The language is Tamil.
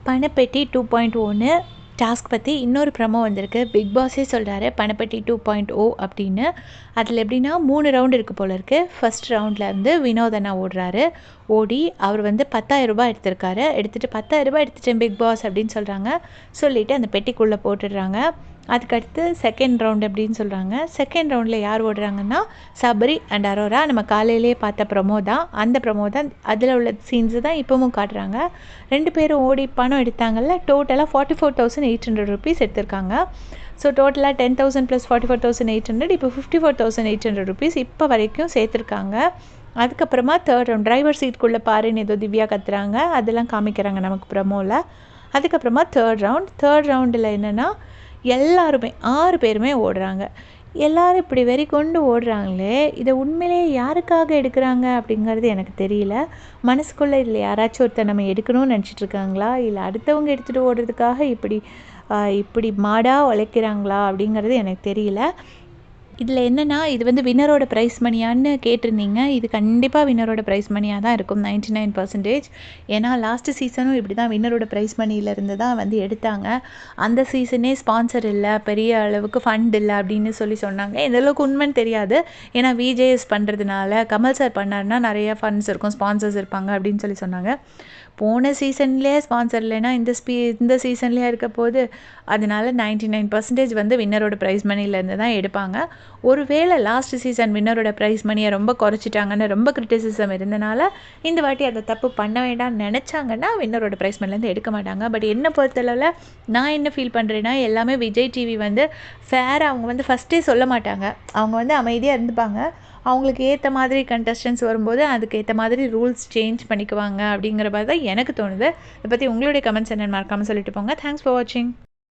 பணப்பெட்டி 2.0 டாஸ்க் பற்றி இன்னொரு ப்ரமோ வந்திருக்கு. பிக் பாஸே சொல்கிறாரு பணப்பெட்டி 2.0 அப்படின்னு. அதில் எப்படின்னா 3 ரவுண்டு இருக்குது போல இருக்குது. ஃபர்ஸ்ட் ரவுண்டில் வந்து வினோத் அண்ணா ஓடுறாரு. ஓடி அவர் வந்து 10,000 ரூபாய் எடுத்திருக்காரு. எடுத்துகிட்டு 10,000 ரூபாய் எடுத்துட்டேன் பிக் பாஸ் அப்படின்னு சொல்கிறாங்க. சொல்லிவிட்டு அந்த பெட்டிக்குள்ளே போட்டுடுறாங்க. அதுக்கடுத்து செகண்ட் ரவுண்ட் அப்படின்னு சொல்கிறாங்க. செகண்ட் ரவுண்டில் யார் ஓடுறாங்கன்னா சபரி அண்ட் அரோரா. நம்ம காலையிலே பார்த்த ப்ரமோ தான். அந்த ப்ரமோ தான் அதில் உள்ள சீன்ஸு தான் இப்போவும் காட்டுறாங்க. 2 பேரும் ஓடி பணம் எடுத்தாங்கல்ல. டோட்டலாக 44,800 ருபீஸ் எடுத்திருக்காங்க. ஸோ டோட்டலாக 10,000 + 44,800 இப்போ 54,800 ருபீஸ் இப்போ வரைக்கும் சேர்த்துருக்காங்க. அதுக்கப்புறமா தேர்ட் ரவுண்ட் டிரைவர் சீட்குள்ளே பாருன்னு ஏதோ திவ்யா கத்துறாங்க. அதெல்லாம் காமிக்கிறாங்க நமக்கு ப்ரமோவில். அதுக்கப்புறமா தேர்ட் ரவுண்டில் என்னென்னா எல்லாருமே 6 பேருமே ஓடுறாங்க. எல்லாரும் இப்படி வெறி கொண்டு ஓடுறாங்களே, இதை உண்மையிலேயே யாருக்காக எடுக்கிறாங்க அப்படிங்கிறது எனக்கு தெரியல. மனசுக்குள்ளே இதில் யாராச்சும் ஒருத்தர் நம்ம எடுக்கணும்னு நினச்சிட்டு இருக்காங்களா, இல்லை அடுத்தவங்க எடுத்துகிட்டு ஓடுறதுக்காக இப்படி மாடாக உழைக்கிறாங்களா அப்படிங்கிறது எனக்கு தெரியல. இதில் என்னென்னா இது வந்து வின்னரோட ப்ரைஸ் மணியான்னு கேட்டிருந்தீங்க. இது கண்டிப்பாக வின்னரோட ப்ரைஸ் மணியாக தான் இருக்கும் 99%. ஏன்னா லாஸ்ட்டு சீசனும் இப்படி தான் வின்னரோட ப்ரைஸ் மணியிலேருந்து தான் வந்து எடுத்தாங்க. அந்த சீசனே ஸ்பான்சர் இல்லை, பெரிய அளவுக்கு ஃபண்ட் இல்லை அப்படின்னு சொன்னாங்க. எந்த அளவுக்கு உண்மைன்னு தெரியாது. ஏன்னா விஜேஎஸ் பண்ணுறதுனால கமல் சார் பண்ணாருன்னா நிறைய ஃபண்ட்ஸ் இருக்கும், ஸ்பான்சர்ஸ் இருப்பாங்க அப்படின்னு சொன்னாங்க. போன சீசன்லேயே ஸ்பான்சர் இல்லைன்னா இந்த சீசன்லேயே இருக்க போது. அதனால 99% வந்து வின்னரோட ப்ரைஸ் மணிலேருந்து தான் எடுப்பாங்க. ஒருவேளை லாஸ்ட் சீசன் வின்னரோட ப்ரைஸ் மணியை ரொம்ப குறைச்சிட்டாங்கன்னு ரொம்ப கிரிட்டிசிசம் இருந்தனால இந்த வாட்டி அதை தப்பு பண்ண வேண்டாம்னு நினச்சாங்கன்னா வின்னரோட ப்ரைஸ் மணிலேருந்து எடுக்க மாட்டாங்க. பட் என்னை பொறுத்தளவில் நான் என்ன ஃபீல் பண்ணுறேன்னா, எல்லாமே விஜய் டிவி வந்து ஃபேராக அவங்க வந்து ஃபஸ்ட்டே சொல்ல மாட்டாங்க. அவங்க வந்து அமைதியாக இருந்துப்பாங்க. அவங்களுக்கு ஏற்ற மாதிரி கண்டஸ்டன்ஸ் வரும்போது அதுக்கு ஏற்ற மாதிரி ரூல்ஸ் சேஞ்ச் பண்ணிக்குவாங்க அப்படிங்கிற மாதிரி தான் எனக்கு தோணுது. இதை பற்றி உங்களுடைய கமெண்ட்ஸ் என்னென்னு மறக்காமல் சொல்லிட்டு போங்க. தேங்க்ஸ் ஃபார் வாட்சிங்.